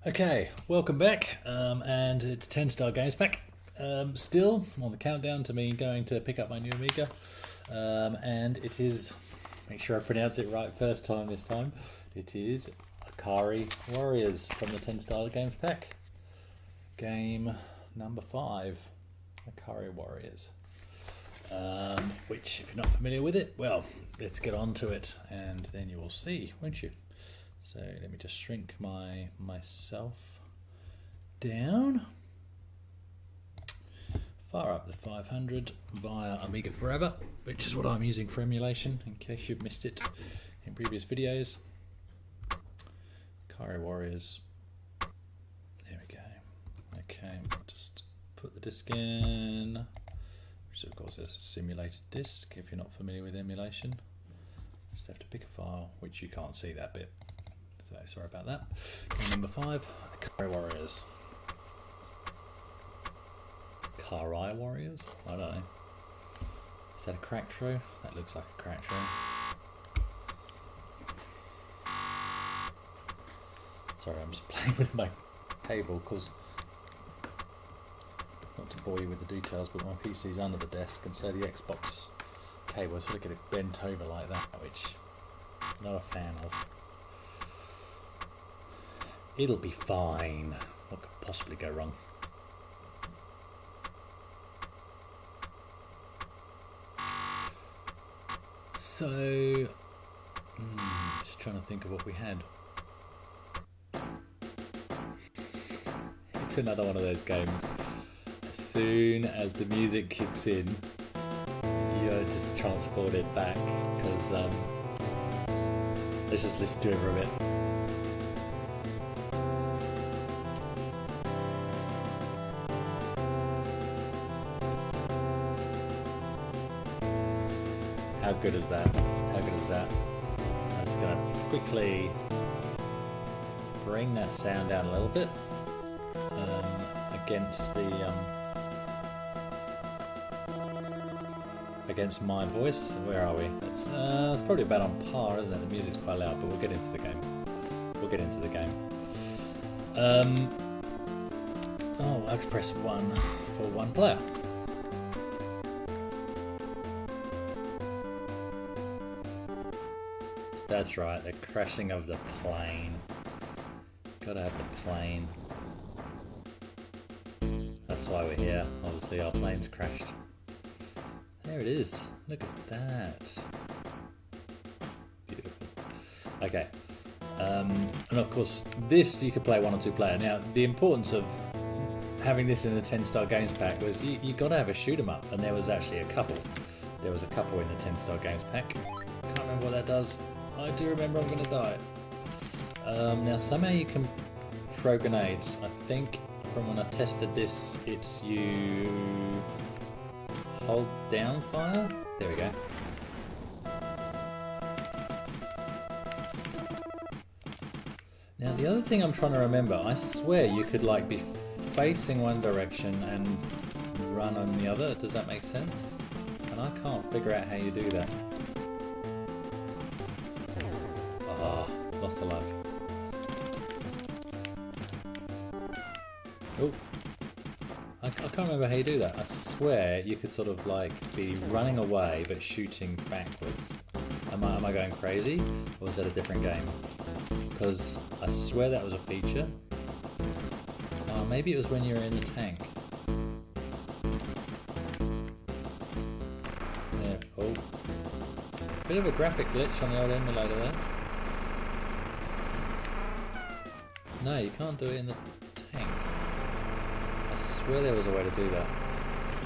Okay, welcome back, and it's Tenstar Games Pack. Still on the countdown to me going to pick up my new Amiga, and it is, make sure I pronounce it right first time this time, it is Ikari Warriors from the Tenstar Games Pack. Game number 5, Ikari Warriors. Which, if you're not familiar with it, well, let's get on to it, and then you will see, won't you? So let me just shrink myself down, fire up the 500 via Amiga Forever, which is what I'm using for emulation, in case you've missed it in previous videos. Ikari Warriors, there we go. Okay, just put the disc in, which of course is a simulated disc if you're not familiar with emulation. Just have to pick a file, which you can't see that bit. So sorry about that. Game number 5, Ikari Warriors. Ikari Warriors? I don't know. Is that a crack through? That looks like a crack through. Sorry, I'm just playing with my cable because, not to bore you with the details, but my PC's under the desk, and so the Xbox cable sort of get it bent over like that, which I'm not a fan of. It'll be fine. What could possibly go wrong? So, just trying to think of what we had. It's another one of those games. As soon as the music kicks in, you're just transported back, because let's just listen to it for a bit. How good is that? How good is that? I'm just going to quickly bring that sound down a little bit against my voice. Where are we? It's probably about on par, isn't it? The music's quite loud, but we'll get into the game. We'll get into the game. Oh, I have to press 1 for 1 player. That's right, the crashing of the plane. Gotta have the plane. That's why we're here. Obviously our plane's crashed. There it is. Look at that. Beautiful. Okay. And of course, this you could play 1 or 2 player. Now, the importance of having this in the Tenstar Games Pack was you gotta have a shoot 'em up, and there was actually a couple. There was a couple in the Tenstar Games Pack. Can't remember what that does. I do remember I'm going to die. Now somehow you can throw grenades. I think from when I tested this, it's you hold down fire. There we go. Now the other thing I'm trying to remember, I swear you could like be facing one direction and run on the other. Does that make sense? And I can't figure out how you do that. Lost a life. Oh, I can't remember how you do that. I swear you could sort of like be running away but shooting backwards. Am I going crazy, or is that a different game? Because I swear that was a feature. Maybe it was when you were in the tank. Yeah. Oh, bit of a graphic glitch on the old emulator there. No, you can't do it in the tank. I swear there was a way to do that.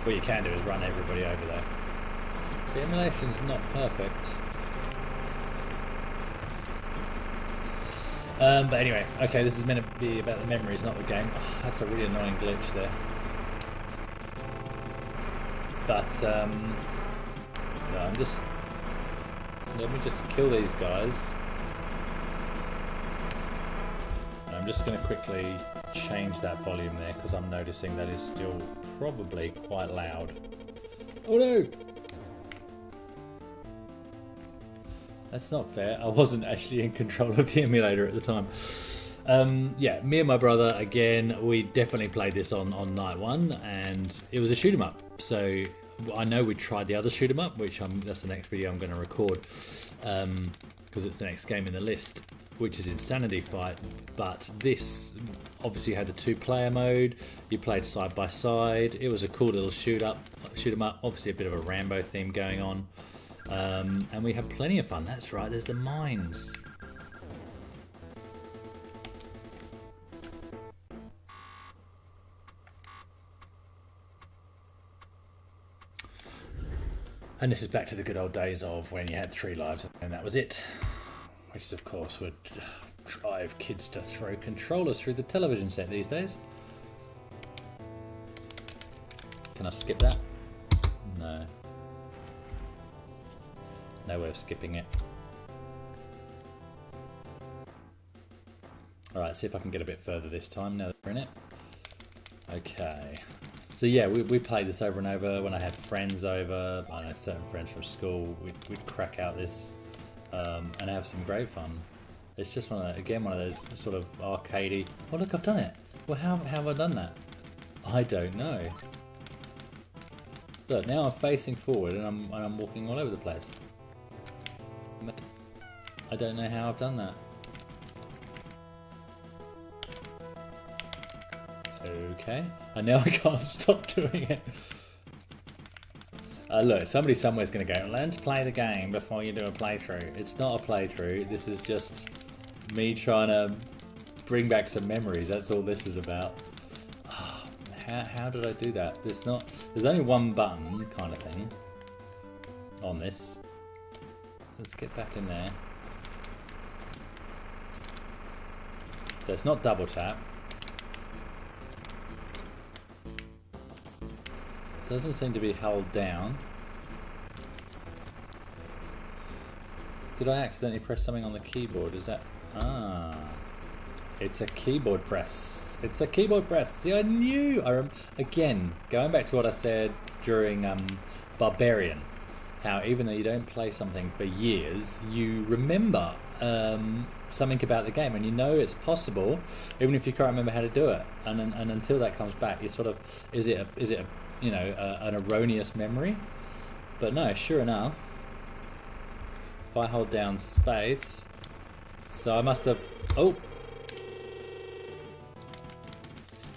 What you can do is run everybody over there. See, emulation's not perfect. But anyway, okay, this is meant to be about the memories, not the game. Oh, that's a really annoying glitch there. But, no, let me just kill these guys. I'm just going to quickly change that volume there because I'm noticing that it's still probably quite loud. Oh no! That's not fair. I wasn't actually in control of the emulator at the time. Yeah, me and my brother, again, we definitely played this on night one, and it was a shoot 'em up. So I know we tried the other shoot 'em up, which that's the next video I'm going to record, because it's the next game in the list, which is Insanity Fight. But this obviously had the 2-player mode. You played side by side. It was a cool little shoot 'em up. Obviously a bit of a Rambo theme going on, and we had plenty of fun. That's right. There's the mines. And this is back to the good old days of when you had 3 lives and that was it. Which of course would drive kids to throw controllers through the television set these days. Can I skip that? No. No way of skipping it. Alright, see if I can get a bit further this time now that we're in it. Okay. So yeah, we played this over and over when I had friends over. I know certain friends from school. We'd crack out this and have some great fun. It's just one of those sort of arcadey. Oh look, I've done it. Well, how have I done that? I don't know. Look, now I'm facing forward and I'm walking all over the place. I don't know how I've done that. Okay, and now I can't stop doing it. Look, somebody somewhere's going to go, learn to play the game before you do a playthrough. It's not a playthrough, this is just me trying to bring back some memories. That's all this is about. Oh, how did I do that? There's only one button kind of thing on this. Let's get back in there. So it's not double tap. Doesn't seem to be held down. Did I accidentally press something on the keyboard? Is that... Ah. It's a keyboard press. It's a keyboard press. See, I knew. Again, going back to what I said during Barbarian, how even though you don't play something for years, you remember something about the game, and you know it's possible, even if you can't remember how to do it. And until that comes back, you sort of, is it a you know, an erroneous memory? But no, sure enough, if I hold down space, so I must have, oh,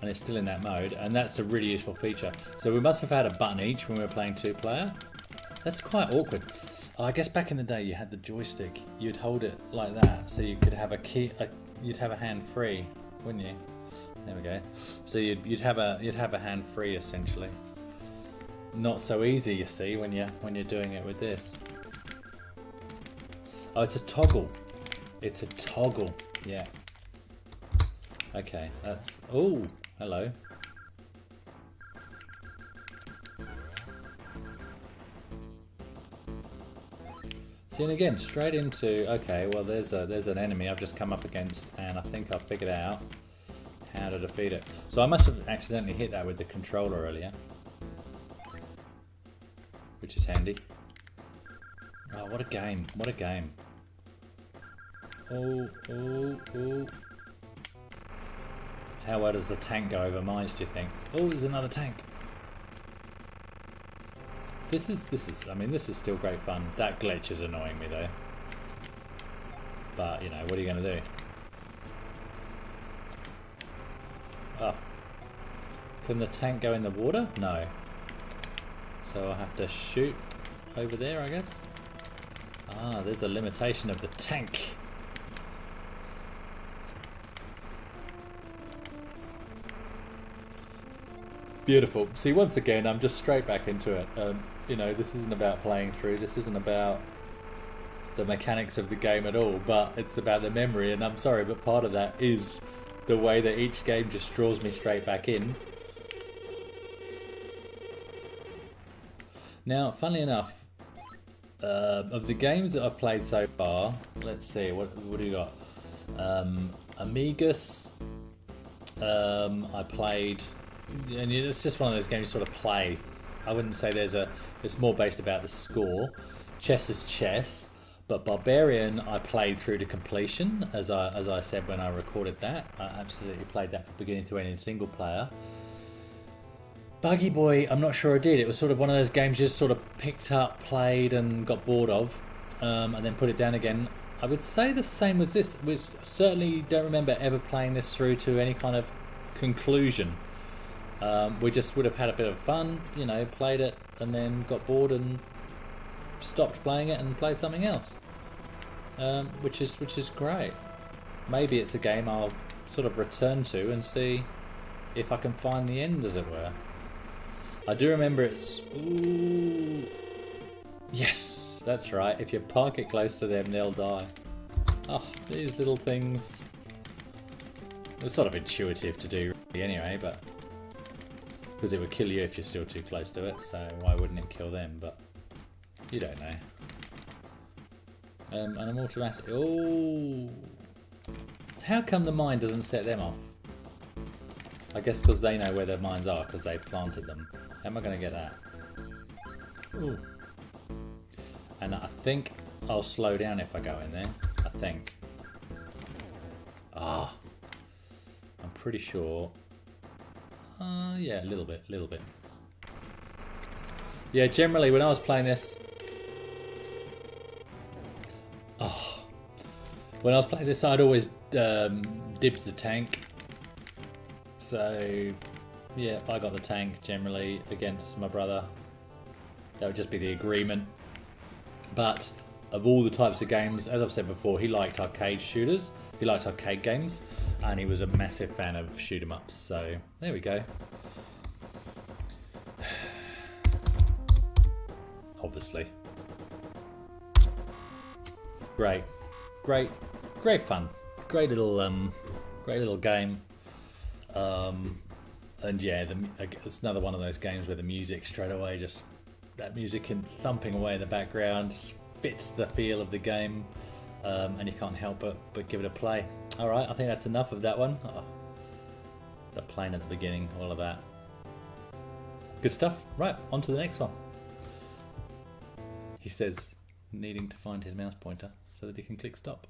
and it's still in that mode, and that's a really useful feature. So we must have had a button each when we were playing 2-player. That's quite awkward. Oh, I guess back in the day you had the joystick, you'd hold it like that, so you could have you'd have a hand free, wouldn't you? There we go. So you'd have a hand free essentially. Not so easy, you see, when you're doing it with this. Oh, it's a toggle. It's a toggle. Yeah. Okay, that's... Oh, hello. See, and again, straight into... Okay, well, there's an enemy I've just come up against, and I think I've figured out how to defeat it. So I must have accidentally hit that with the controller earlier, which is handy. Oh, what a game. What a game. Oh, oh, oh. How well does the tank go over mines, do you think? Oh, there's another tank. This is, I mean, this is still great fun. That glitch is annoying me though. But, you know, what are you going to do? Oh. Can the tank go in the water? No. So I'll have to shoot over there, I guess. Ah, there's a limitation of the tank. Beautiful. See, once again, I'm just straight back into it. You know, this isn't about playing through. This isn't about the mechanics of the game at all, but it's about the memory. And I'm sorry, but part of that is the way that each game just draws me straight back in. Now, funnily enough, of the games that I've played so far, let's see, what do you got? Amigas, I played, and it's just one of those games you sort of play. I wouldn't say it's more based about the score. Chess is chess, But Barbarian, I played through to completion, as I said when I recorded that. I absolutely played that from beginning to end in single player. Buggy Boy, I'm not sure I did. It was sort of one of those games you just sort of picked up, played, and got bored of, and then put it down again. I would say the same as this. We certainly don't remember ever playing this through to any kind of conclusion. We just would have had a bit of fun, you know, played it, and then got bored and stopped playing it and played something else, which is great. Maybe it's a game I'll sort of return to and see if I can find the end, as it were. I do remember it's... Ooh. Yes, that's right. If you park it close to them, they'll die. Oh, these little things. It's sort of intuitive to do anyway, but... because it would kill you if you're still too close to it, so why wouldn't it kill them? But you don't know. And I'm automatic... Oh! How come the mine doesn't set them off? I guess because they know where their mines are, because they planted them. How am I going to get that? Ooh. And I think I'll slow down if I go in there. I think. Ah. I'm pretty sure. Yeah, a little bit. Yeah, generally when I was playing this... Oh. When I was playing this, I'd always dibs the tank. So, yeah, I got the tank generally against my brother. That would just be the agreement. But of all the types of games, as I've said before, he liked arcade shooters. He liked arcade games. And he was a massive fan of shoot 'em ups. So, there we go. Obviously. Great fun. Great little game. And yeah, it's another one of those games where the music straight away, just that music and thumping away in the background just fits the feel of the game, and you can't help but give it a play. Alright, I think that's enough of that one. Oh, the plane at the beginning, all of that. Good stuff. Right, on to the next one. He says, needing to find his mouse pointer so that he can click stop.